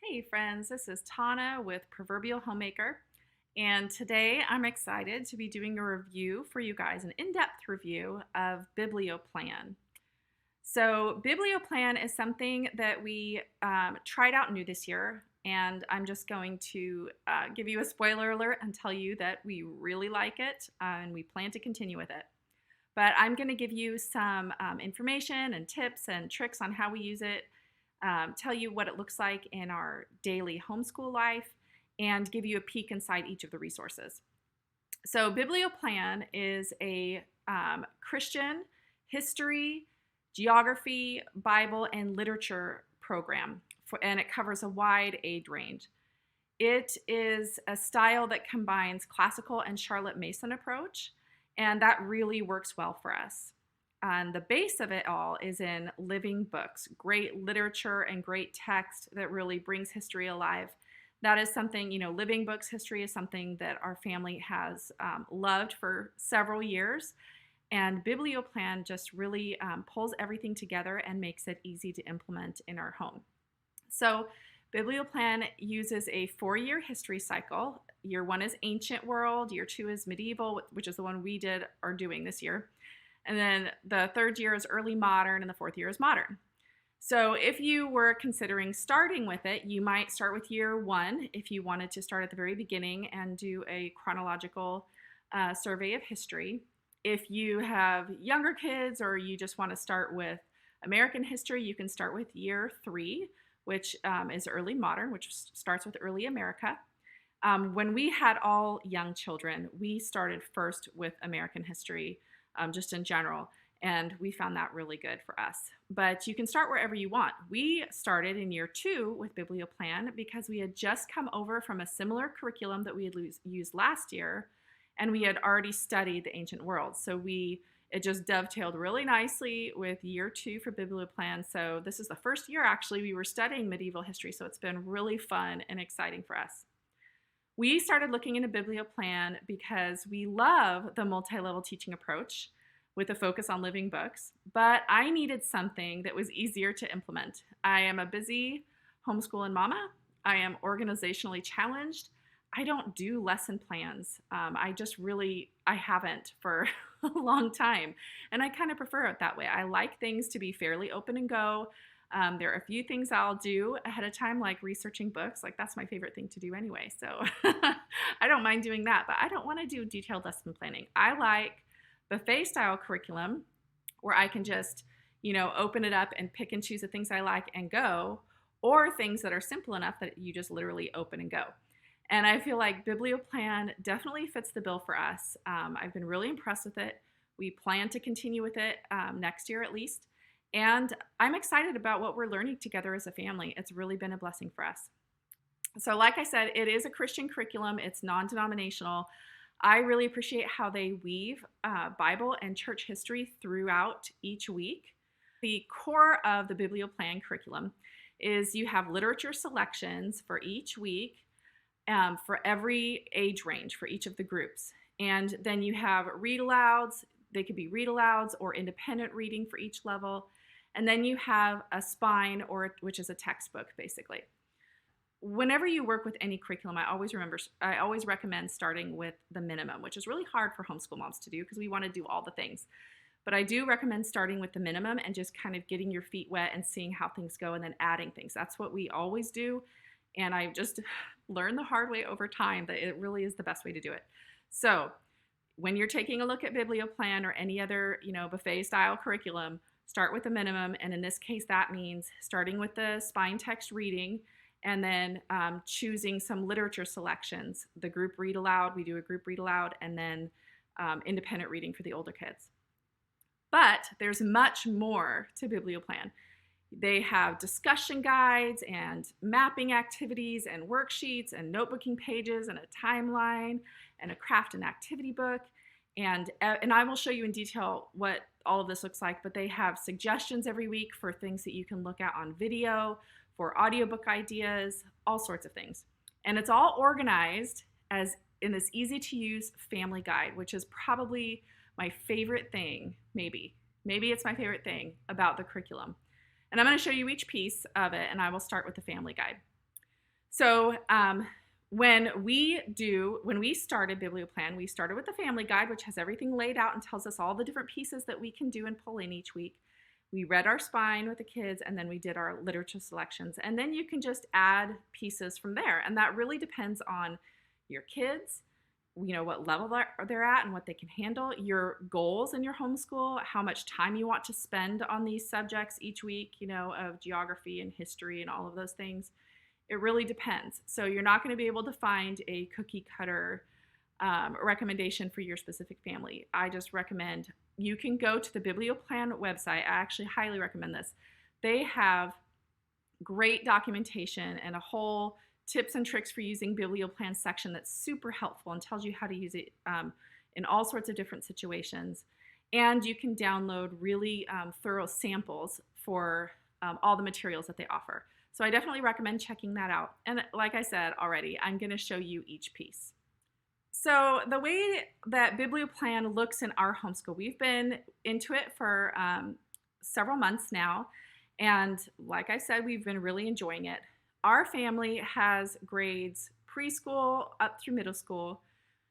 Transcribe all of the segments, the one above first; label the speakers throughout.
Speaker 1: Hey friends, this is Tana with Proverbial Homemaker, and today I'm excited to be doing a review for you guys, an in-depth review of BiblioPlan. So BiblioPlan is something that we tried out new this year, and I'm just going to give you a spoiler alert and tell you that we really like it and we plan to continue with it. But I'm going to give you some information and tips and tricks on how we use it, tell you what it looks like in our daily homeschool life, and give you a peek inside each of the resources. So BiblioPlan is a Christian history, geography, Bible, and literature program, and it covers a wide age range. It is a style that combines classical and Charlotte Mason approach, and that really works well for us. And the base of it all is in living books, great literature and great text that really brings history alive. That is something, living books history is something that our family has loved for several years. And BiblioPlan just really pulls everything together and makes it easy to implement in our home. So BiblioPlan uses a 4-year history cycle. Year 1 is ancient world, year 2 is medieval, which is the one we are doing this year. And then the 3rd year is early modern, and the 4th year is modern. So if you were considering starting with it, you might start with year 1 if you wanted to start at the very beginning and do a chronological survey of history. If you have younger kids or you just want to start with American history, you can start with year 3, which is early modern, which starts with early America. When we had all young children, we started first with American history, just in general, and we found that really good for us. But you can start wherever you want. We started in year 2 with BiblioPlan because we had just come over from a similar curriculum that we had used last year, and we had already studied the ancient world. So it just dovetailed really nicely with year 2 for BiblioPlan. So this is the first year actually we were studying medieval history, so it's been really fun and exciting for us. We started looking into BiblioPlan because we love the multi-level teaching approach with a focus on living books, but I needed something that was easier to implement. I am a busy homeschooling mama. I am organizationally challenged. I don't do lesson plans. I haven't for a long time, and I kind of prefer it that way. I like things to be fairly open and go. There are a few things I'll do ahead of time, like researching books. Like that's my favorite thing to do anyway. So I don't mind doing that, but I don't want to do detailed lesson planning. I like buffet style curriculum where I can just, open it up and pick and choose the things I like and go, or things that are simple enough that you just literally open and go. And I feel like BiblioPlan definitely fits the bill for us. I've been really impressed with it. We plan to continue with it next year at least. And I'm excited about what we're learning together as a family. It's really been a blessing for us. So like I said, it is a Christian curriculum. It's non-denominational. I really appreciate how they weave Bible and church history throughout each week. The core of the BiblioPlan curriculum is you have literature selections for each week for every age range for each of the groups. And then you have read-alouds. They could be read-alouds or independent reading for each level. And then you have a spine, which is a textbook, basically. Whenever you work with any curriculum, I always recommend starting with the minimum, which is really hard for homeschool moms to do because we want to do all the things. But I do recommend starting with the minimum and just kind of getting your feet wet and seeing how things go and then adding things. That's what we always do. And I just learned the hard way over time that it really is the best way to do it. So when you're taking a look at BiblioPlan or any other, buffet style curriculum, start with the minimum. And in this case, that means starting with the spine text reading and then choosing some literature selections. The group read aloud, we do a group read aloud, and then independent reading for the older kids. But there's much more to BiblioPlan. They have discussion guides and mapping activities and worksheets and notebooking pages and a timeline and a craft and activity book. And I will show you in detail what all of this looks like, but they have suggestions every week for things that you can look at on video, for audiobook ideas, all sorts of things. And it's all organized as in this easy to use family guide, which is probably my favorite thing, maybe it's my favorite thing about the curriculum. And I'm going to show you each piece of it, and I will start with the family guide. So when we started BiblioPlan, we started with the family guide, which has everything laid out and tells us all the different pieces that we can do and pull in each week. We read our spine with the kids, and then we did our literature selections. And then you can just add pieces from there. And that really depends on your kids, what level they're at and what they can handle, your goals in your homeschool, how much time you want to spend on these subjects each week, of geography and history and all of those things. It really depends. So you're not going to be able to find a cookie cutter recommendation for your specific family. I just recommend you can go to the BiblioPlan website. I actually highly recommend this. They have great documentation and a whole tips and tricks for using BiblioPlan section that's super helpful and tells you how to use it in all sorts of different situations. And you can download really thorough samples for all the materials that they offer. So I definitely recommend checking that out. And like I said already, I'm going to show you each piece. So the way that BiblioPlan looks in Our Homeschool, we've been into it for several months now. And like I said, we've been really enjoying it. Our family has grades preschool up through middle school.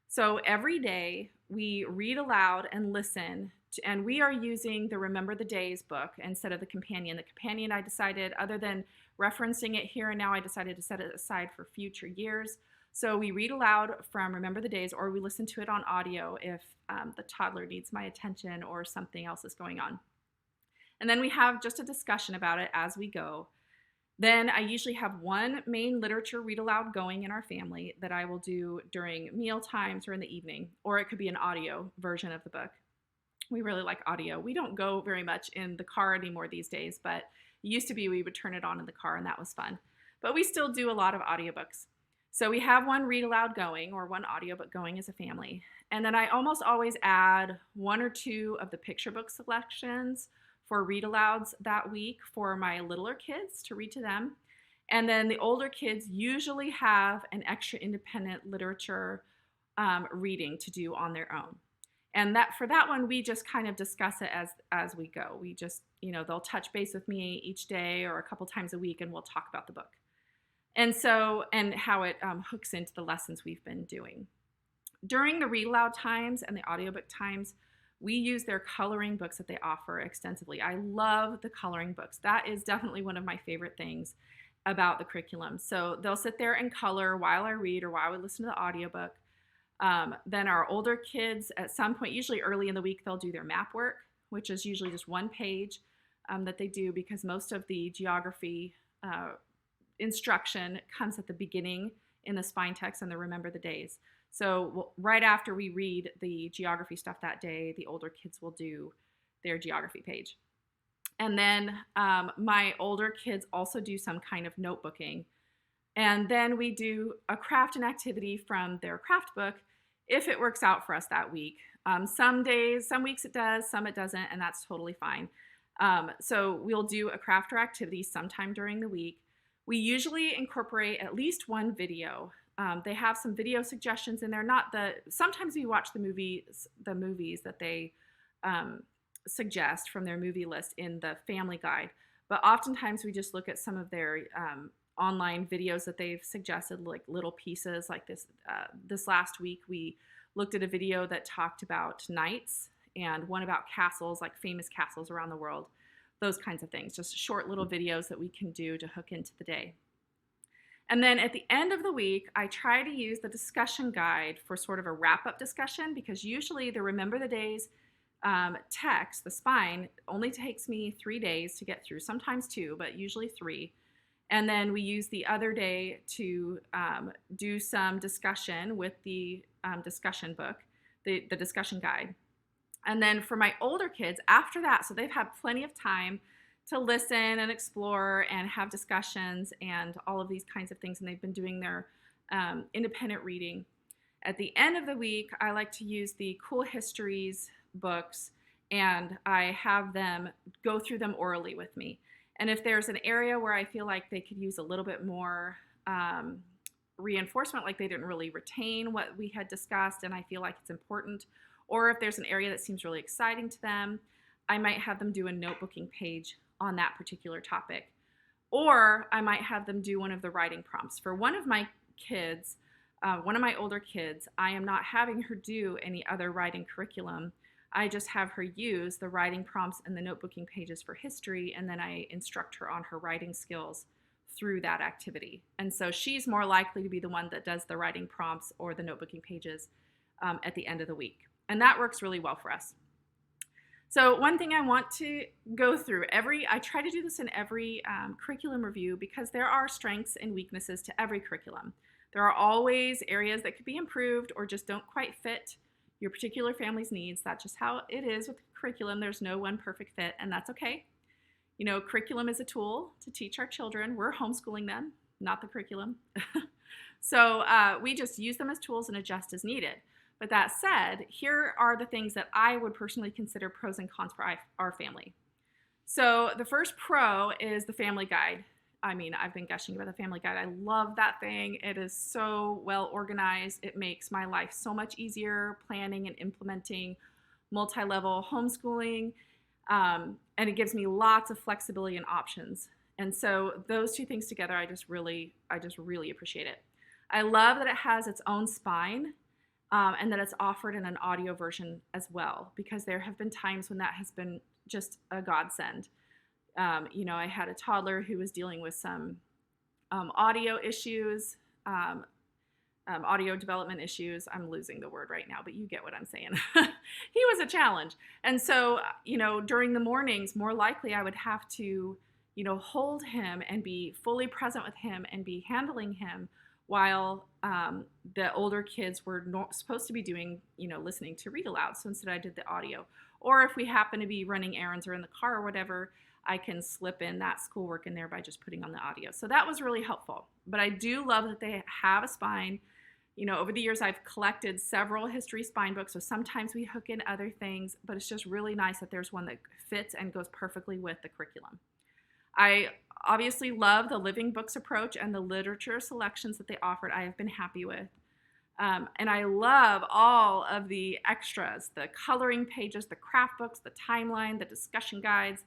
Speaker 1: So every day we read aloud and listen, and we are using the Remember the Days book instead of the companion. The companion, I decided, other than referencing it here and now, I decided to set it aside for future years. So we read aloud from Remember the Days, or we listen to it on audio if the toddler needs my attention or something else is going on. And then we have just a discussion about it as we go. Then I usually have one main literature read aloud going in our family that I will do during meal times or in the evening, or it could be an audio version of the book. We really like audio. We don't go very much in the car anymore these days, but it used to be we would turn it on in the car and that was fun. But we still do a lot of audiobooks. So we have one read aloud going or one audiobook going as a family. And then I almost always add one or two of the picture book selections for read alouds that week for my littler kids to read to them. And then the older kids usually have an extra independent literature reading to do on their own. And that for that one, we just kind of discuss it as we go. We just, they'll touch base with me each day or a couple times a week and we'll talk about the book. And how it hooks into the lessons we've been doing. During the read aloud times and the audiobook times, we use their coloring books that they offer extensively. I love the coloring books. That is definitely one of my favorite things about the curriculum. So they'll sit there and color while I read or while we listen to the audiobook. Then our older kids, at some point, usually early in the week, they'll do their map work, which is usually just one page that they do because most of the geography instruction comes at the beginning in the spine text and the Remember the Days. So right after we read the geography stuff that day, the older kids will do their geography page. And then my older kids also do some kind of notebooking. And then we do a craft and activity from their craft book if it works out for us that week. Some weeks it does, some it doesn't, and that's totally fine. So we'll do a craft or activity sometime during the week. We usually incorporate at least one video. They have some video suggestions in there. Sometimes we watch the movies that they suggest from their movie list in the family guide, but oftentimes we just look at some of their online videos that they've suggested, like little pieces like this. This last week we looked at a video that talked about knights and one about castles, like famous castles around the world. Those kinds of things, just short little videos that we can do to hook into the day. And then at the end of the week, I try to use the discussion guide for sort of a wrap-up discussion because usually the Remember the Days text, the spine, only takes me 3 days to get through, sometimes 2, but usually 3. And then we use the other day to do some discussion with the discussion book, the discussion guide. And then for my older kids, after that, so they've had plenty of time to listen and explore and have discussions and all of these kinds of things, and they've been doing their independent reading. At the end of the week, I like to use the Cool Histories books, and I have them go through them orally with me. And if there's an area where I feel like they could use a little bit more reinforcement, like they didn't really retain what we had discussed and I feel like it's important, or if there's an area that seems really exciting to them, I might have them do a notebooking page on that particular topic. Or I might have them do one of the writing prompts. For one of my kids, one of my older kids, I am not having her do any other writing curriculum. I just have her use the writing prompts and the notebooking pages for history, and then I instruct her on her writing skills through that activity. And so she's more likely to be the one that does the writing prompts or the notebooking pages at the end of the week. And that works really well for us. So one thing I want to go through I try to do this in every curriculum review, because there are strengths and weaknesses to every curriculum. There are always areas that could be improved or just don't quite fit your particular family's needs. That's just how it is with curriculum. There's no one perfect fit, and that's okay. You know, curriculum is a tool to teach our children. We're homeschooling them, not the curriculum. So we just use them as tools and adjust as needed. But that said, here are the things that I would personally consider pros and cons for our family. So the first pro is the family guide. I mean, I've been gushing about the family guide. I love that thing. It is so well organized. It makes my life so much easier planning and implementing multi-level homeschooling. And it gives me lots of flexibility and options. And so those two things together, I just really appreciate it. I love that it has its own spine, and that it's offered in an audio version as well, because there have been times when that has been just a godsend. You know, I had a toddler who was dealing with some audio issues, audio development issues. I'm losing the word right now, but you get what I'm saying. He was a challenge. And so, you know, during the mornings, more likely I would have to, you know, hold him and be fully present with him and be handling him while the older kids were supposed to be doing, you know, listening to read aloud. So instead I did the audio. Or if we happen to be running errands or in the car or whatever, I can slip in that schoolwork in there by just putting on the audio. So that was really helpful. But I do love that they have a spine. You know, over the years, I've collected several history spine books, so sometimes we hook in other things, but it's just really nice that there's one that fits and goes perfectly with the curriculum. I obviously love the living books approach and the literature selections that they offered. I have been happy with. And I love all of the extras, the coloring pages, the craft books, the timeline, the discussion guides,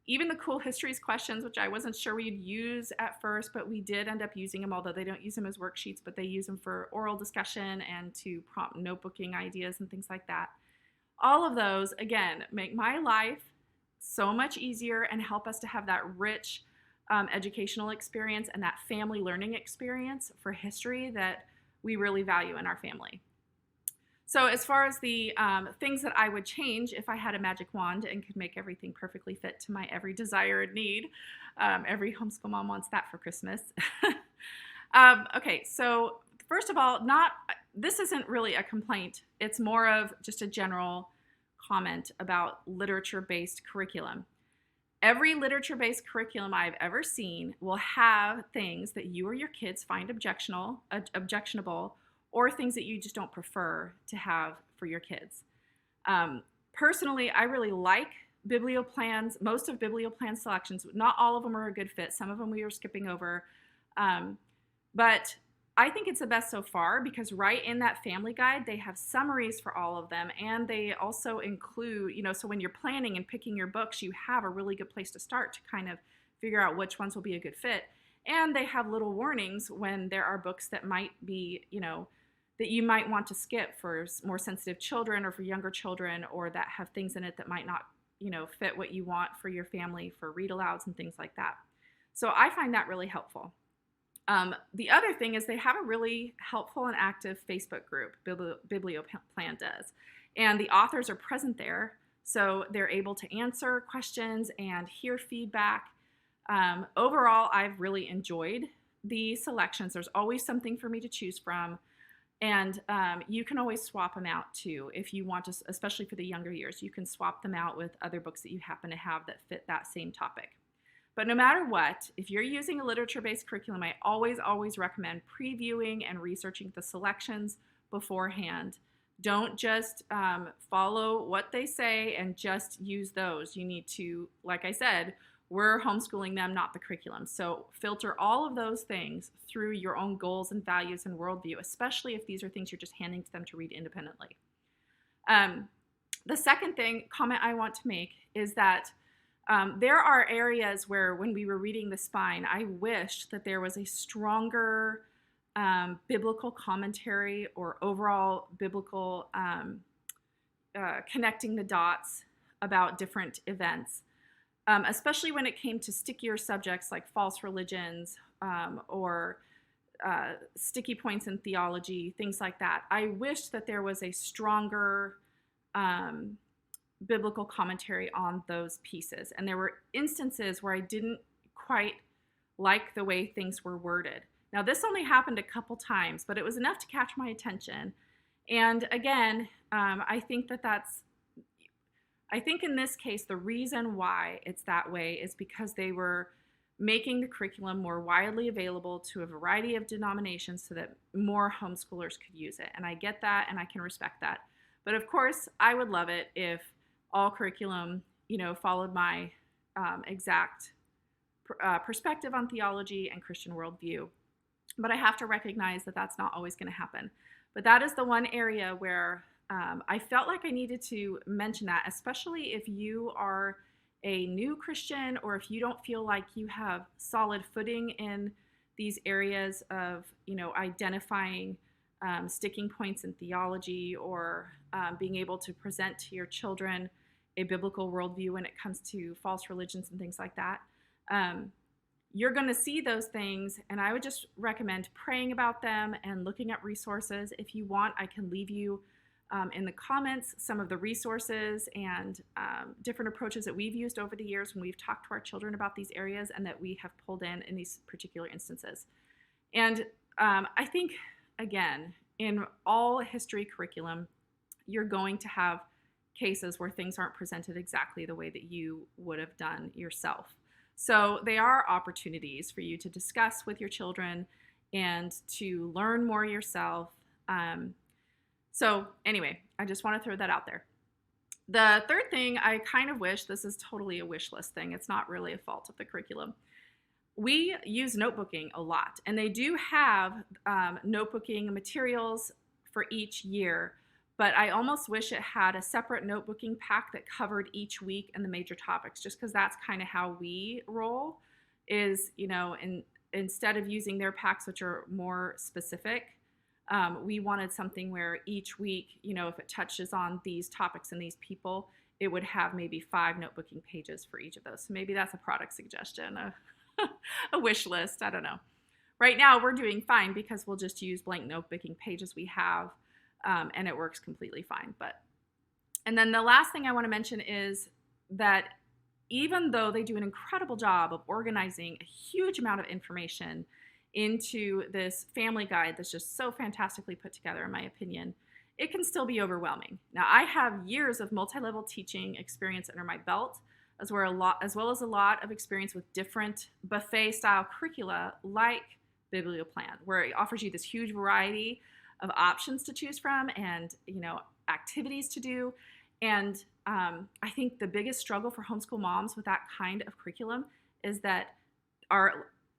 Speaker 1: even the cool histories questions, which I wasn't sure we'd use at first, but we did end up using them, although they don't use them as worksheets, but they use them for oral discussion and to prompt notebooking ideas and things like that. All of those, again, make my life so much easier and help us to have that rich educational experience and that family learning experience for history that we really value in our family. So as far as the things that I would change if I had a magic wand and could make everything perfectly fit to my every desire and need, every homeschool mom wants that for Christmas. Okay, so first of all, this isn't really a complaint. It's more of just a general comment about literature-based curriculum. Every literature-based curriculum I've ever seen will have things that you or your kids find objectionable, or things that you just don't prefer to have for your kids. Personally, I really like BiblioPlans, most of BiblioPlan selections. Not all of them are a good fit. Some of them we were skipping over. But I think it's the best so far, because right in that family guide, they have summaries for all of them. And they also include, you know, so when you're planning and picking your books, you have a really good place to start to kind of figure out which ones will be a good fit. And they have little warnings when there are books that might be, you know, that you might want to skip for more sensitive children or for younger children, or that have things in it that might not, you know, fit what you want for your family for read alouds and things like that. So I find that really helpful. The other thing is they have a really helpful and active Facebook group, BiblioPlan does. And the authors are present there, so they're able to answer questions and hear feedback. Overall, I've really enjoyed the selections. There's always something for me to choose from. And you can always swap them out too if you want to, especially for the younger years. You can swap them out with other books that you happen to have that fit that same topic. But no matter what, if you're using a literature-based curriculum, I always recommend previewing and researching the selections beforehand. Don't just follow what they say and just use those. You need to, like I said, we're homeschooling them, not the curriculum. So filter all of those things through your own goals and values and worldview, especially if these are things you're just handing to them to read independently. The second comment I want to make is that There are areas where when we were reading the spine, I wished that there was a stronger biblical commentary or overall biblical connecting the dots about different events, especially when it came to stickier subjects like false religions or sticky points in theology, things like that. I wish that there was a stronger biblical commentary on those pieces. And there were instances where I didn't quite like the way things were worded. Now, this only happened a couple times, but it was enough to catch my attention. And again, I think in this case, the reason why it's that way is because they were making the curriculum more widely available to a variety of denominations so that more homeschoolers could use it. And I get that and I can respect that. But of course, I would love it if all curriculum, followed my exact perspective on theology and Christian worldview. But I have to recognize that that's not always going to happen. But that is the one area where I felt like I needed to mention that, especially if you are a new Christian or if you don't feel like you have solid footing in these areas of, identifying sticking points in theology or being able to present to your children a biblical worldview when it comes to false religions and things like that. You're going to see those things, and I would just recommend praying about them and looking at resources. If you want, I can leave you in the comments some of the resources and different approaches that we've used over the years when we've talked to our children about these areas and that we have pulled in these particular instances. And I think, again, in all history curriculum, you're going to have cases where things aren't presented exactly the way that you would have done yourself. So they are opportunities for you to discuss with your children and to learn more yourself. So anyway, I just want to throw that out there. The third thing, I kind of wish, this is totally a wish list thing. It's not really a fault of the curriculum. We use notebooking a lot, and they do have notebooking materials for each year. But I almost wish it had a separate notebooking pack that covered each week and the major topics, just because that's kind of how we roll is, instead of using their packs, which are more specific, we wanted something where each week, if it touches on these topics and these people, it would have maybe 5 notebooking pages for each of those. So maybe that's a product suggestion, a wish list, I don't know. Right now we're doing fine because we'll just use blank notebooking pages we have. And it works completely fine. And then the last thing I want to mention is that even though they do an incredible job of organizing a huge amount of information into this family guide that's just so fantastically put together, in my opinion, it can still be overwhelming. Now, I have years of multi-level teaching experience under my belt, as well as a lot of experience with different buffet-style curricula like BiblioPlan, where it offers you this huge variety of options to choose from and activities to do. And I think the biggest struggle for homeschool moms with that kind of curriculum is that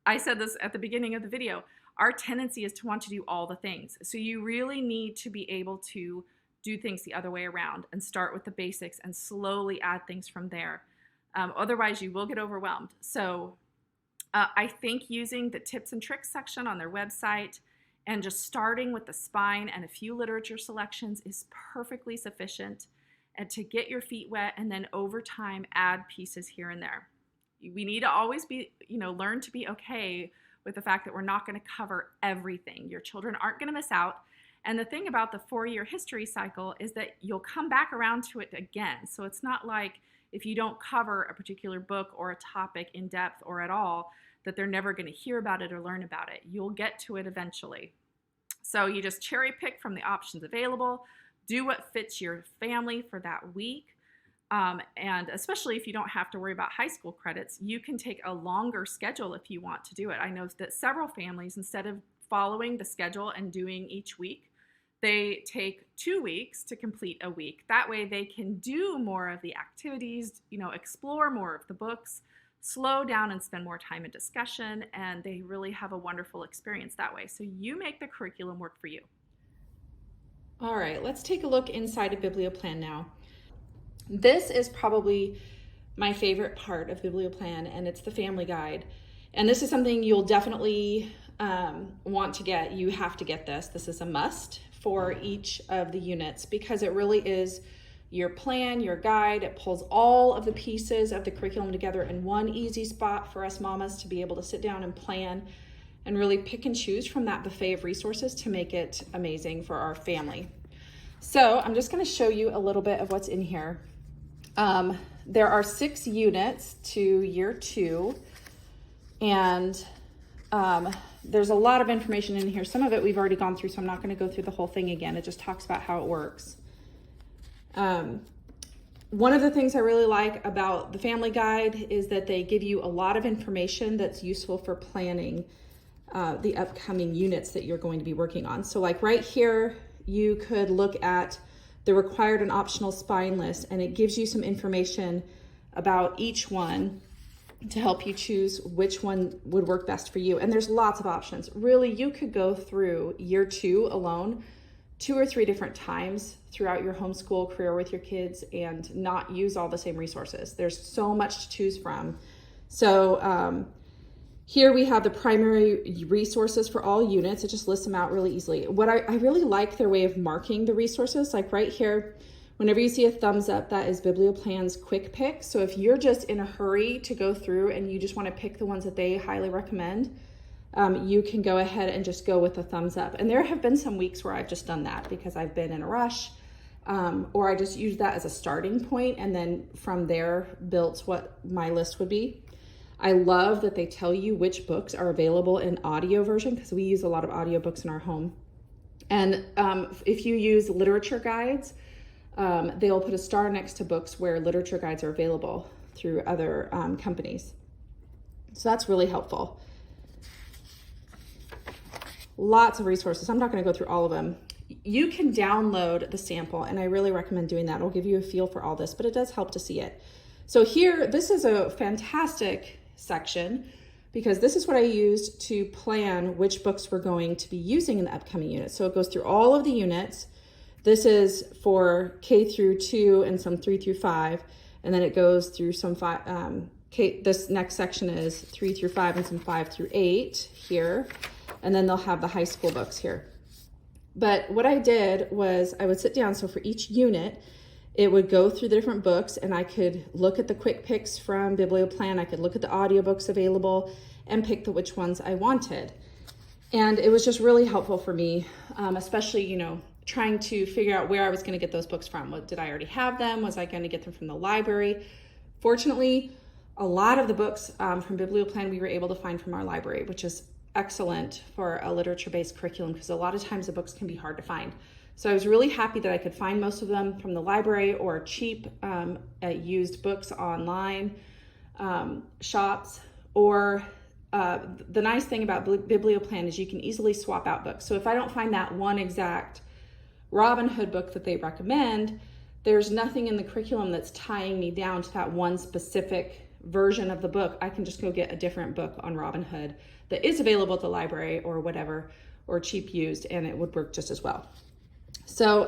Speaker 1: I said this at the beginning of the video, our tendency is to want to do all the things. So you really need to be able to do things the other way around and start with the basics and slowly add things from there. Otherwise you will get overwhelmed. So I think using the tips and tricks section on their website and just starting with the spine and a few literature selections is perfectly sufficient and to get your feet wet, and then over time add pieces here and there. We need to always be, learn to be okay with the fact that we're not going to cover everything. Your children aren't going to miss out. And the thing about the 4-year history cycle is that you'll come back around to it again. So it's not like if you don't cover a particular book or a topic in depth or at all, that they're never going to hear about it or learn about it. You'll get to it eventually. So you just cherry pick from the options available, do what fits your family for that week. And especially if you don't have to worry about high school credits, you can take a longer schedule if you want to do it. I know that several families, instead of following the schedule and doing each week, they take 2 weeks to complete a week. That way they can do more of the activities, explore more of the books, slow down and spend more time in discussion, and they really have a wonderful experience that way. So you make the curriculum work for you. All right, let's take a look inside of BiblioPlan now. This is probably my favorite part of BiblioPlan, and it's the family guide. And this is something you'll definitely want to get. You have to get this. This is a must for each of the units because it really is your plan, your guide. It pulls all of the pieces of the curriculum together in one easy spot for us mamas to be able to sit down and plan and really pick and choose from that buffet of resources to make it amazing for our family. So I'm just going to show you a little bit of what's in here. There are 6 units to year 2, and there's a lot of information in here. Some of it we've already gone through, so I'm not going to go through the whole thing again. It just talks about how it works. One of the things I really like about the family guide is that they give you a lot of information that's useful for planning the upcoming units that you're going to be working on. So like right here, you could look at the required and optional spine list, and it gives you some information about each one to help you choose which one would work best for you. And there's lots of options. Really, you could go through year 2 alone 2 or 3 different times throughout your homeschool career with your kids and not use all the same resources. There's so much to choose from. So here we have the primary resources for all units. It just lists them out really easily. What I really like their way of marking the resources. Like right here, whenever you see a thumbs up, that is BiblioPlan's quick pick. So if you're just in a hurry to go through and you just want to pick the ones that they highly recommend, you can go ahead and just go with a thumbs up. And there have been some weeks where I've just done that because I've been in a rush, or I just use that as a starting point and then from there built what my list would be. I love that they tell you which books are available in audio version because we use a lot of audiobooks in our home. And if you use literature guides, they'll put a star next to books where literature guides are available through other companies. So that's really helpful. Lots of resources. I'm not going to go through all of them. You can download the sample, and I really recommend doing that. It'll give you a feel for all this, but it does help to see it. So here, this is a fantastic section because this is what I used to plan which books we're going to be using in the upcoming units. So it goes through all of the units. This is for K through 2 and some 3 through 5, and then it goes through some 5. This next section is 3 through 5 and some 5 through 8 here, and then they'll have the high school books here. But what I did was I would sit down, so for each unit, it would go through the different books, and I could look at the quick picks from BiblioPlan. I could look at the audiobooks available and pick which ones I wanted. And it was just really helpful for me, especially, trying to figure out where I was going to get those books from. Did I already have them? Was I going to get them from the library? Fortunately, a lot of the books from BiblioPlan we were able to find from our library, which is excellent for a literature-based curriculum because a lot of times the books can be hard to find. So I was really happy that I could find most of them from the library or cheap used books online shops. Or the nice thing about BiblioPlan is you can easily swap out books. So if I don't find that one exact Robin Hood book that they recommend, there's nothing in the curriculum that's tying me down to that one specific version of the book. I can just go get a different book on Robin Hood that is available at the library or whatever, or cheap used, and it would work just as well. So,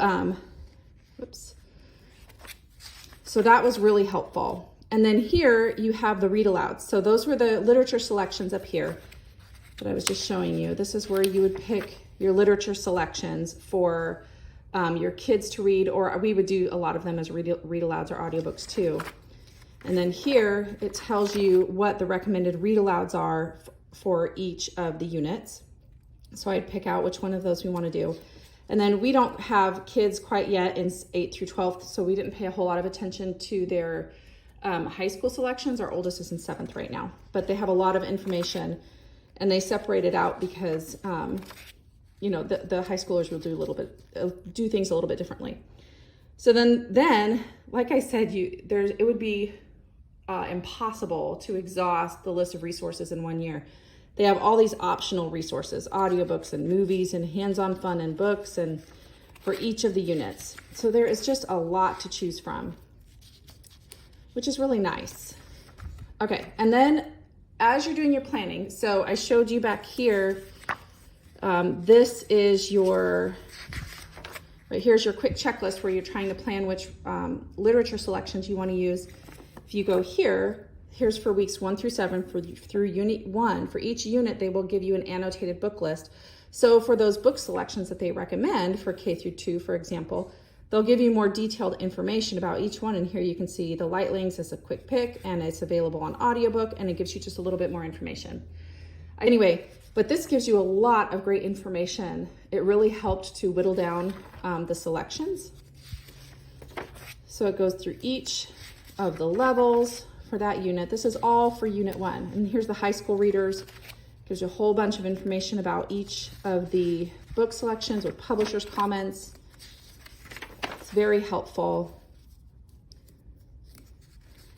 Speaker 1: So that was really helpful. And then here you have the read alouds. So those were the literature selections up here that I was just showing you. This is where you would pick your literature selections for your kids to read, or we would do a lot of them as read alouds or audiobooks too. And then here it tells you what the recommended read alouds are for each of the units. So I'd pick out which one of those we want to do. And then we don't have kids quite yet in 8th through 12th, so we didn't pay a whole lot of attention to their high school selections. Our oldest is in 7th right now, but they have a lot of information, and they separate it out because the high schoolers will do things a little bit differently. So then, like I said, it would be impossible to exhaust the list of resources in 1 year. They have all these optional resources, audiobooks and movies and hands-on fun and books, and for each of the units. So there is just a lot to choose from, which is really nice. Okay, and then as you're doing your planning, so I showed you back here, this is here's your quick checklist where you're trying to plan which literature selections you want to use.
Speaker 2: if you go here, here's for weeks 1 through 7 through unit 1. For each unit, they will give you an annotated book list. So for those book selections that they recommend for K through 2, for example, they'll give you more detailed information about each one. And here you can see the Light Links is a quick pick, and it's available on audiobook, and it gives you just a little bit more information. Anyway, but this gives you a lot of great information. It really helped to whittle down the selections. So it goes through each of the levels for that unit. This is all for unit 1. And here's the high school readers. Gives you a whole bunch of information about each of the book selections with publishers' comments. It's very helpful.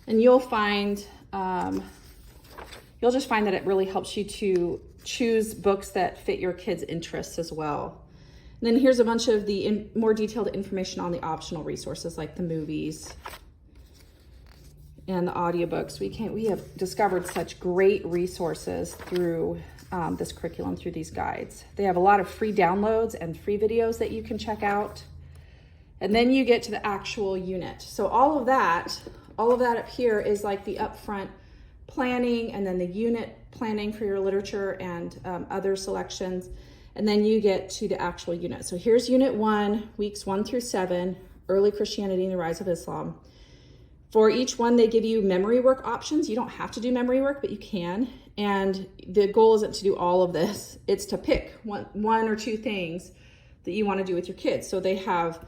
Speaker 2: And you'll find, you'll just find that it really helps you to choose books that fit your kids' interests as well. And then here's a bunch of the more detailed information on the optional resources like the movies and the audiobooks. We have discovered such great resources through this curriculum, through these guides. They have a lot of free downloads and free videos that you can check out. And then you get to the actual unit. So all of that up here is like the upfront planning, and then the unit planning for your literature and other selections. And then you get to the actual unit. So here's unit 1, weeks 1 through 7, Early Christianity and the Rise of Islam. For each one, they give you memory work options. You don't have to do memory work, but you can. And the goal isn't to do all of this. It's to pick one or two things that you want to do with your kids. So they have,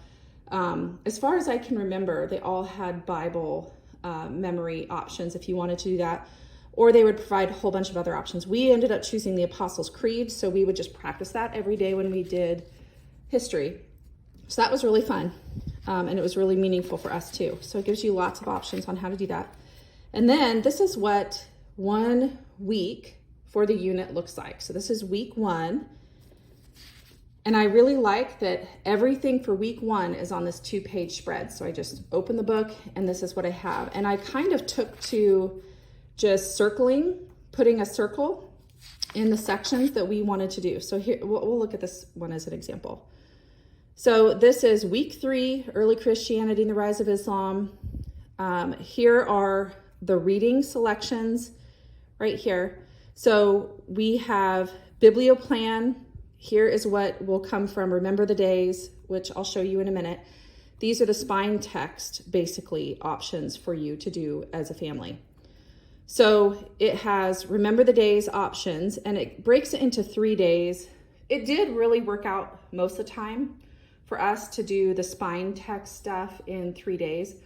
Speaker 2: as far as I can remember, they all had Bible memory options if you wanted to do that. Or they would provide a whole bunch of other options. We ended up choosing the Apostles' Creed, so we would just practice that every day when we did history. So that was really fun. And it was really meaningful for us too. So it gives you lots of options on how to do that. And then this is what 1 week for the unit looks like. So this is week 1. And I really like that everything for week 1 is on this 2-page spread. So I just open the book and this is what I have. And I kind of took to just circling, putting a circle in the sections that we wanted to do. So here, we'll look at this one as an example. So this is week 3, Early Christianity and the Rise of Islam. Here are the reading selections right here. So we have BiblioPlan. Here is what will come from Remember the Days, which I'll show you in a minute. These are the spine text, basically, options for you to do as a family. So it has Remember the Days options, and it breaks it into 3 days. It did really work out most of the time for us to do the spine text stuff in 3 days,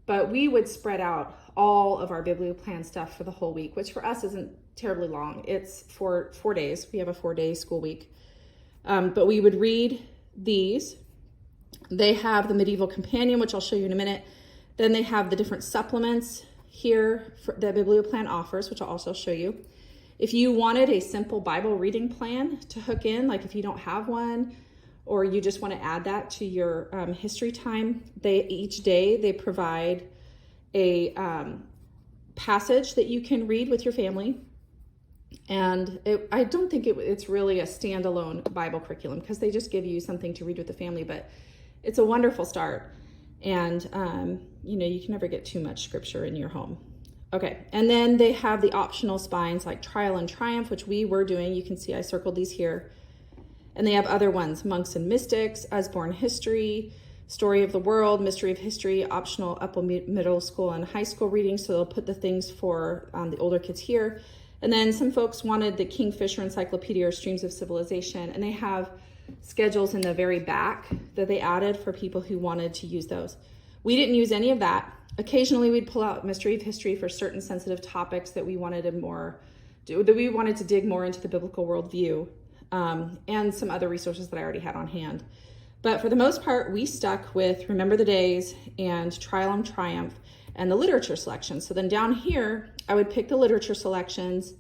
Speaker 2: but we would spread out all of our BiblioPlan stuff for the whole week, which for us isn't terribly long. It's for 4 days. We have a 4-day school week. But we would read these. They have the Medieval Companion, which I'll show you in a minute. Then they have the different supplements here that BiblioPlan offers, which I'll also show you. If you wanted a simple Bible reading plan to hook in, like if you don't have one, or you just want to add that to your history time, each day they provide a passage that you can read with your family. And I don't think it's really a standalone Bible curriculum because they just give you something to read with the family, but it's a wonderful start. And, you can never get too much scripture in your home. Okay, and then they have the optional spines like Trial and Triumph, which we were doing. You can see I circled these here. And they have other ones, Monks and Mystics, Usborne History, Story of the World, Mystery of History, optional upper middle school and high school reading. So they'll put the things for the older kids here. And then some folks wanted the Kingfisher Encyclopedia or Streams of Civilization, and they have schedules in the very back that they added for people who wanted to use those. We didn't use any of that. Occasionally we'd pull out Mystery of History for certain sensitive topics that we wanted to dig more into the biblical worldview, and some other resources that I already had on hand. But for the most part, we stuck with Remember the Days and Trial and Triumph and the literature selections. So then down here, I would pick the literature selections.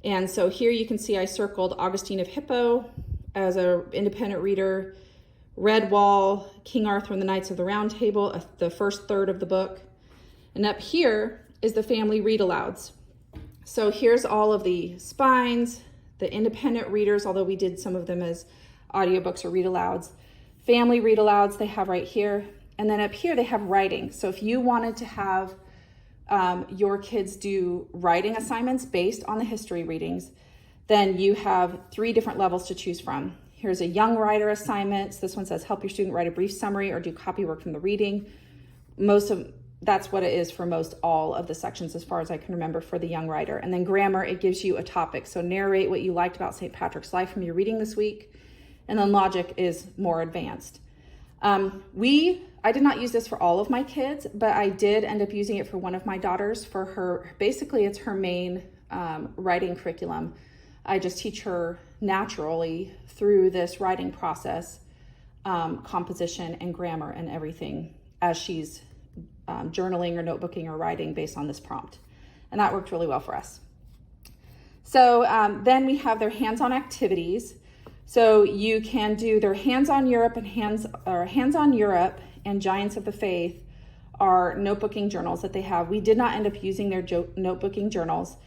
Speaker 2: And so here you can see I circled Augustine of Hippo as an independent reader, Redwall, King Arthur and the Knights of the Round Table, the first third of the book. And up here is the family read-alouds. So here's all of the spines, the independent readers, although we did some of them as audiobooks or read-alouds. Family read-alouds they have right here. And then up here they have writing. So if you wanted to have your kids do writing assignments based on the history readings, then you have 3 different levels to choose from. Here's a young writer assignment. So this one says help your student write a brief summary or do copy work from the reading. That's what it is for most all of the sections as far as I can remember for the young writer. And then grammar, it gives you a topic. So narrate what you liked about St. Patrick's life from your reading this week. And then logic is more advanced. I did not use this for all of my kids, but I did end up using it for one of my daughters for her. Basically, it's her main writing curriculum. I just teach her naturally through this writing process, composition and grammar and everything as she's journaling or notebooking or writing based on this prompt. And that worked really well for us. So then we have their hands-on activities. So you can do their hands-on Europe and hands-on Europe and Giants of the Faith are notebooking journals that they have. We did not end up using their notebooking journals,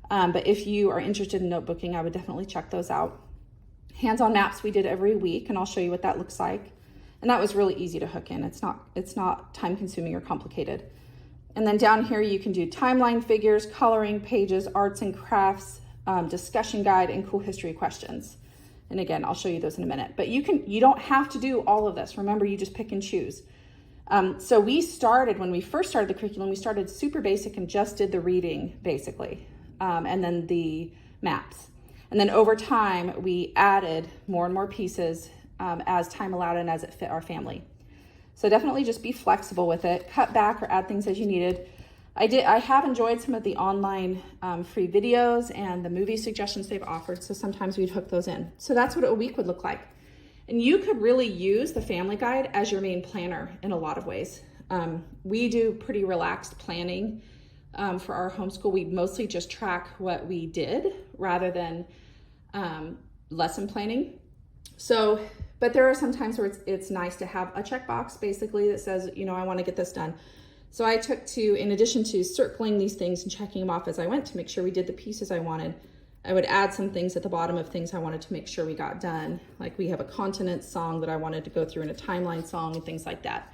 Speaker 2: but if you are interested in notebooking, I would definitely check those out. Hands-on maps we did every week, and I'll show you what that looks like. And that was really easy to hook in. It's not time-consuming or complicated. And then down here you can do timeline figures, coloring pages, arts and crafts, discussion guide, and cool history questions. And again, I'll show you those in a minute. But you don't have to do all of this. Remember, you just pick and choose. So when we first started the curriculum, we started super basic and just did the reading basically, and then the maps. And then over time, we added more and more pieces as time allowed and as it fit our family. So definitely just be flexible with it. Cut back or add things as you needed. I have enjoyed some of the online free videos and the movie suggestions they've offered, so sometimes we'd hook those in. So that's what a week would look like. And you could really use the family guide as your main planner in a lot of ways. We do pretty relaxed planning for our homeschool. We mostly just track what we did rather than lesson planning. So, but there are some times where it's nice to have a checkbox basically that says, I want to get this done. So I in addition to circling these things and checking them off as I went to make sure we did the pieces I wanted, I would add some things at the bottom of things I wanted to make sure we got done. Like we have a continent song that I wanted to go through and a timeline song and things like that.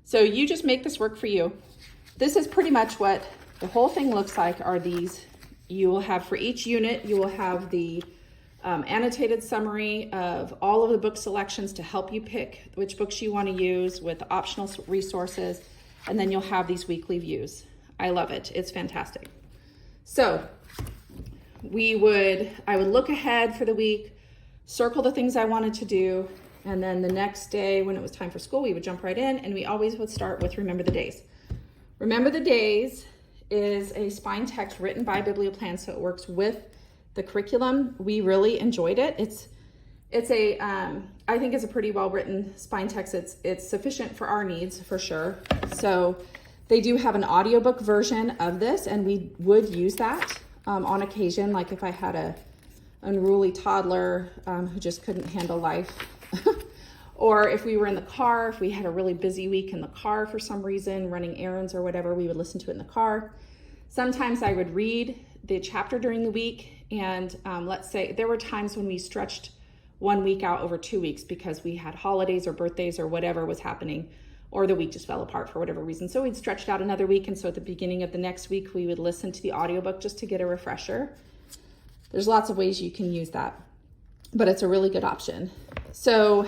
Speaker 2: So you just make this work for you. This is pretty much what the whole thing looks like are these. You will have for each unit, you will have the annotated summary of all of the book selections to help you pick which books you want to use with optional resources. And then you'll have these weekly views. I love it. It's fantastic. So I would look ahead for the week, circle the things I wanted to do, and then the next day when it was time for school, we would jump right in, and we always would start with Remember the Days. Remember the Days is a spine text written by BiblioPlan, so it works with the curriculum. We really enjoyed it. I think it's a pretty well written spine text. It's sufficient for our needs for sure. So they do have an audiobook version of this, and we would use that on occasion, like if I had a unruly toddler who just couldn't handle life, or if we were in the car, if we had a really busy week in the car for some reason, running errands or whatever, we would listen to it in the car. Sometimes I would read the chapter during the week, and let's say there were times when we stretched 1 week out over 2 weeks because we had holidays or birthdays or whatever was happening, or the week just fell apart for whatever reason. So we'd stretched out another week, and so at the beginning of the next week, we would listen to the audiobook just to get a refresher. There's lots of ways you can use that, but it's a really good option. So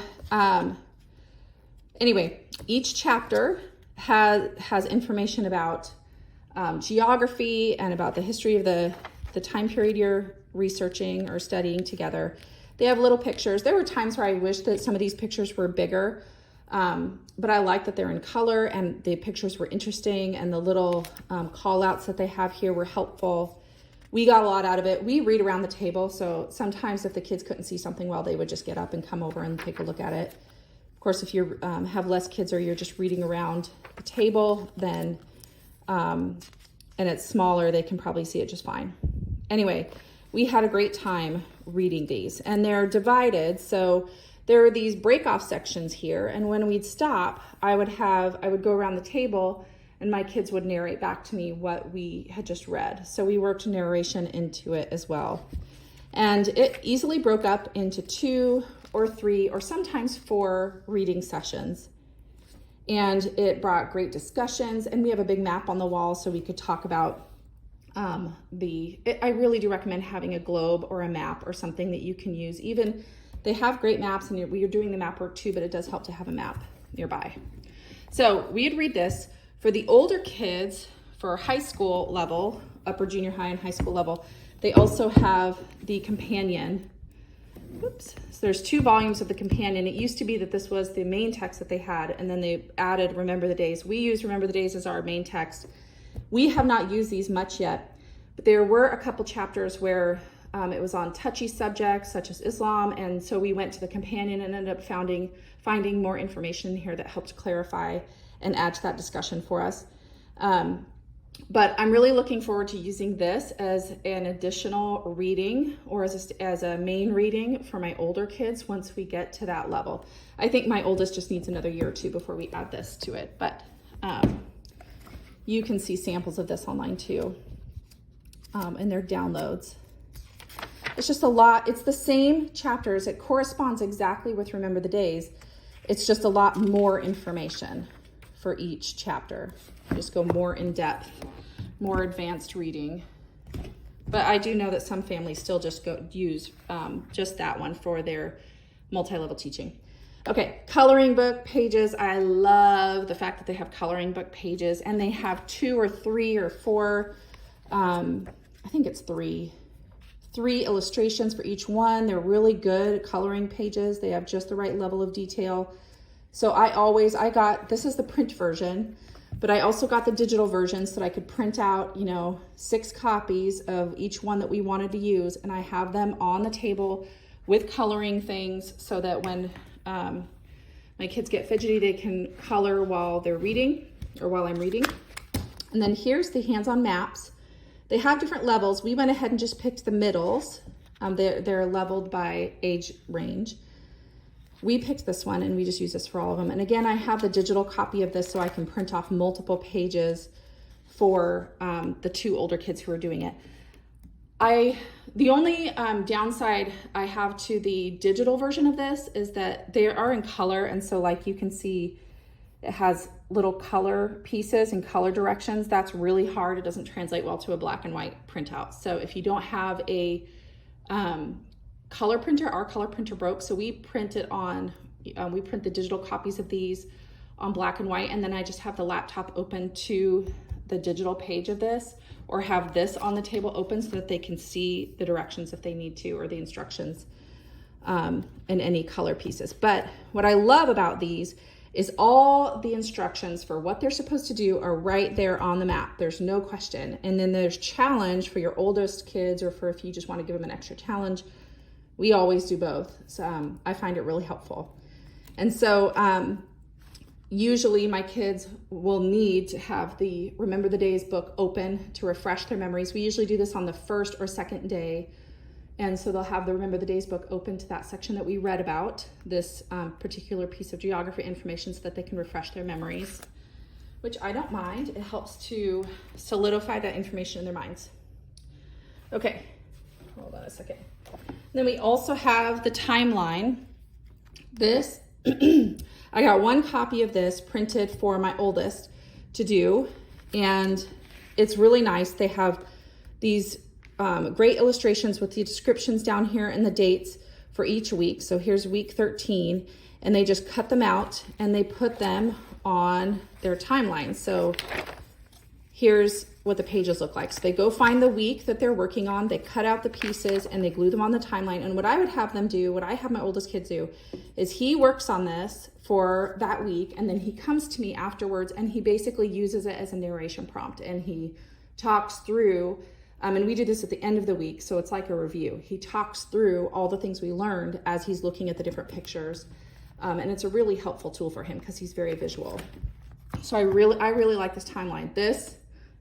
Speaker 2: anyway, each chapter has information about geography and about the history of the time period you're researching or studying together. They have little pictures. There were times where I wish that some of these pictures were bigger, but I like that they're in color and the pictures were interesting, and the little call outs that they have here were helpful. We got a lot out of it. We read around the table, so sometimes if the kids couldn't see something well, they would just get up and come over and take a look at it. Of course, if you have less kids or you're just reading around the table, then and it's smaller, they can probably see it just fine. Anyway, we had a great time reading these, and they're divided. So there are these break-off sections here, and when we'd stop, I would go around the table, and my kids would narrate back to me what we had just read. So we worked narration into it as well. And it easily broke up into 2 or 3 or sometimes 4 reading sessions. and it brought great discussions, and we have a big map on the wall so we could talk about I really do recommend having a globe or a map or something that you can use. Even they have great maps, and you're doing the map work too, but it does help to have a map nearby. So we'd read this for the older kids for high school level, upper junior high and high school level. They also have the companion. Oops. So there's 2 volumes of the companion. It used to be that this was the main text that they had, and then they added Remember the Days. We use Remember the Days as our main text. We have not used these much yet, but there were a couple chapters where it was on touchy subjects such as Islam, and so we went to the companion and ended up finding more information here that helped clarify and add to that discussion for us. But I'm really looking forward to using this as an additional reading or as a main reading for my older kids once we get to that level. I think my oldest just needs another year or 2 before we add this to it, but you can see samples of this online too, in their downloads. It's just a lot. It's the same chapters. It corresponds exactly with Remember the Days. It's just a lot more information for each chapter. Just go more in depth, more advanced reading. But I do know that some families still just use just that one for their multi-level teaching. Okay, coloring book pages. I love the fact that they have coloring book pages, and they have 2 or 3 or 4, I think it's 3 illustrations for each one. They're really good coloring pages. They have just the right level of detail. So this is the print version, but I also got the digital version so that I could print out, 6 copies of each one that we wanted to use. And I have them on the table with coloring things so that when my kids get fidgety, they can color while they're reading or while I'm reading. And then here's the hands-on maps. They have different levels. We went ahead and just picked the middles. They're leveled by age range. We picked this one, and we just use this for all of them. And again, I have the digital copy of this so I can print off multiple pages for the 2 older kids who are doing it. The only downside I have to the digital version of this is that they are in color, and so like you can see, it has little color pieces and color directions. That's really hard. It doesn't translate well to a black and white printout. So if you don't have a color printer, our color printer broke, so we print the digital copies of these on black and white, and then I just have the laptop open to the digital page of this, or have this on the table open so that they can see the directions if they need to, or the instructions in any color pieces. But what I love about these is all the instructions for what they're supposed to do are right there on the map. There's no question. And then there's challenge for your oldest kids, or for if you just want to give them an extra challenge. We always do both. So I find it really helpful. And so usually my kids will need to have the Remember the Days book open to refresh their memories. We usually do this on the first or second day. And so they'll have the Remember the Days book open to that section that we read about, this particular piece of geography information, so that they can refresh their memories, which I don't mind. It helps to solidify that information in their minds. Okay, hold on a second. Then we also have the timeline. This, I got 1 copy of this printed for my oldest to do, and it's really nice. They have these great illustrations with the descriptions down here and the dates for each week. So here's week 13, and they just cut them out and they put them on their timeline. So here's what the pages look like. So they go find the week that they're working on, they cut out the pieces, and they glue them on the timeline. And what I would have them do, what I have my oldest kid do, is he works on this for that week, and then he comes to me afterwards, and he basically uses it as a narration prompt, and he talks through, and we do this at the end of the week, so it's like a review. He talks through all the things we learned as he's looking at the different pictures, and it's a really helpful tool for him because he's very visual. So I really like this timeline. This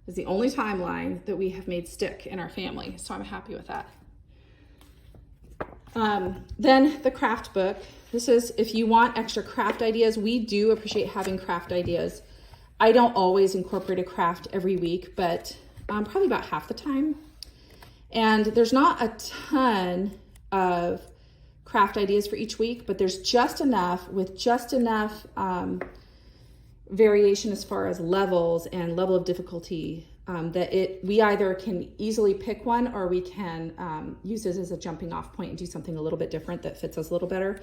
Speaker 2: is the only timeline that we have made stick in our family, so I'm happy with that. Then the craft book. This is if you want extra craft ideas. We do appreciate having craft ideas. I don't always incorporate a craft every week, but probably about half the time. And there's not a ton of craft ideas for each week, but there's just enough, with just enough variation as far as levels and level of difficulty, that we either can easily pick one, or we can use this as a jumping off point and do something a little bit different that fits us a little better.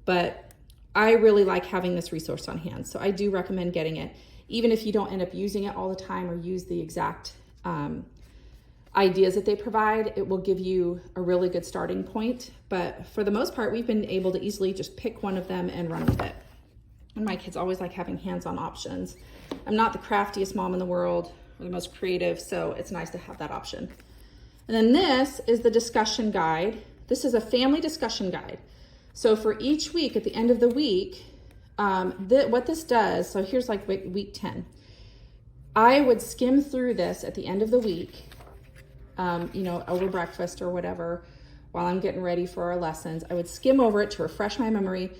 Speaker 2: But I really like having this resource on hand, so I do recommend getting it. Even if you don't end up using it all the time or use the exact ideas that they provide, it will give you a really good starting point. But for the most part, we've been able to easily just pick one of them and run with it. And my kids always like having hands-on options. I'm not the craftiest mom in the world or the most creative, so it's nice to have that option. And then this is the discussion guide. This is a family discussion guide. So for each week, at the end of the week, what this does, so here's like week 10. I would skim through this at the end of the week, over breakfast or whatever, while I'm getting ready for our lessons. I would skim over it to refresh my memory.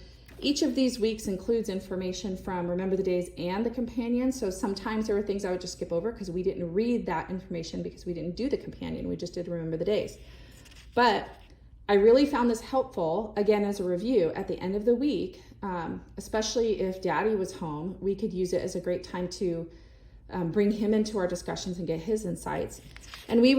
Speaker 2: Each of these weeks includes information from Remember the Days and the companion. So sometimes there were things I would just skip over because we didn't read that information because we didn't do the companion. We just did Remember the Days. But I really found this helpful, again, as a review at the end of the week, especially if Daddy was home. We could use it as a great time to bring him into our discussions and get his insights. And I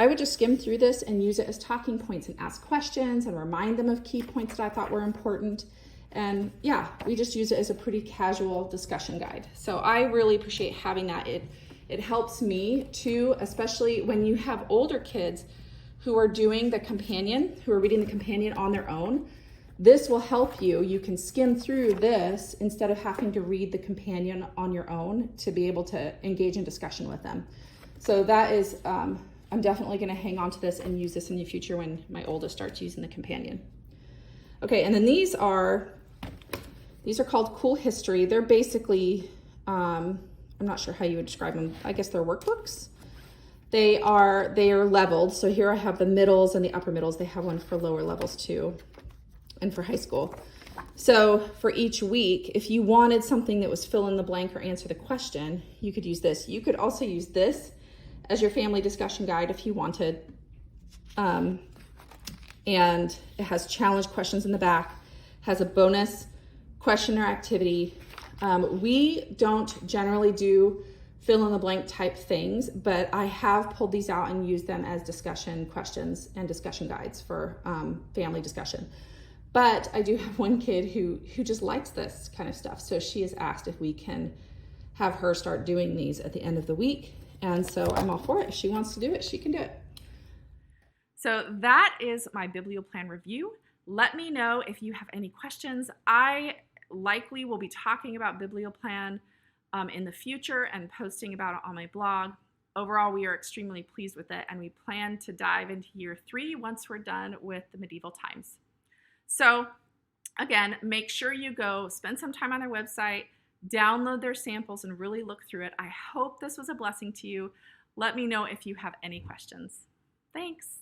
Speaker 2: would just skim through this and use it as talking points and ask questions and remind them of key points that I thought were important. And yeah, we just use it as a pretty casual discussion guide. So I really appreciate having that. It helps me too, especially when you have older kids who are doing the companion, who are reading the companion on their own. This will help you. You can skim through this instead of having to read the companion on your own to be able to engage in discussion with them. So that is, I'm definitely going to hang on to this and use this in the future when my oldest starts using the companion. Okay, and then these are called Cool History. They're basically, I'm not sure how you would describe them. I guess they're workbooks. They are leveled. So here I have the middles and the upper middles. They have one for lower levels too, and for high school. So for each week, if you wanted something that was fill in the blank or answer the question, you could use this. You could also use this as your family discussion guide if you wanted. And it has challenge questions in the back, has a bonus question or activity. We don't generally do fill in the blank type things, but I have pulled these out and used them as discussion questions and discussion guides for family discussion. But I do have one kid who just likes this kind of stuff. So she has asked if we can have her start doing these at the end of the week. And so I'm all for it. If she wants to do it, she can do it.
Speaker 1: So that is my BiblioPlan review. Let me know if you have any questions. I likely will be talking about BiblioPlan in the future and posting about it on my blog. Overall, we are extremely pleased with it, and we plan to dive into year 3 once we're done with the medieval times. So again, make sure you go spend some time on their website, download their samples, and really look through it. I hope this was a blessing to you. Let me know if you have any questions. Thanks.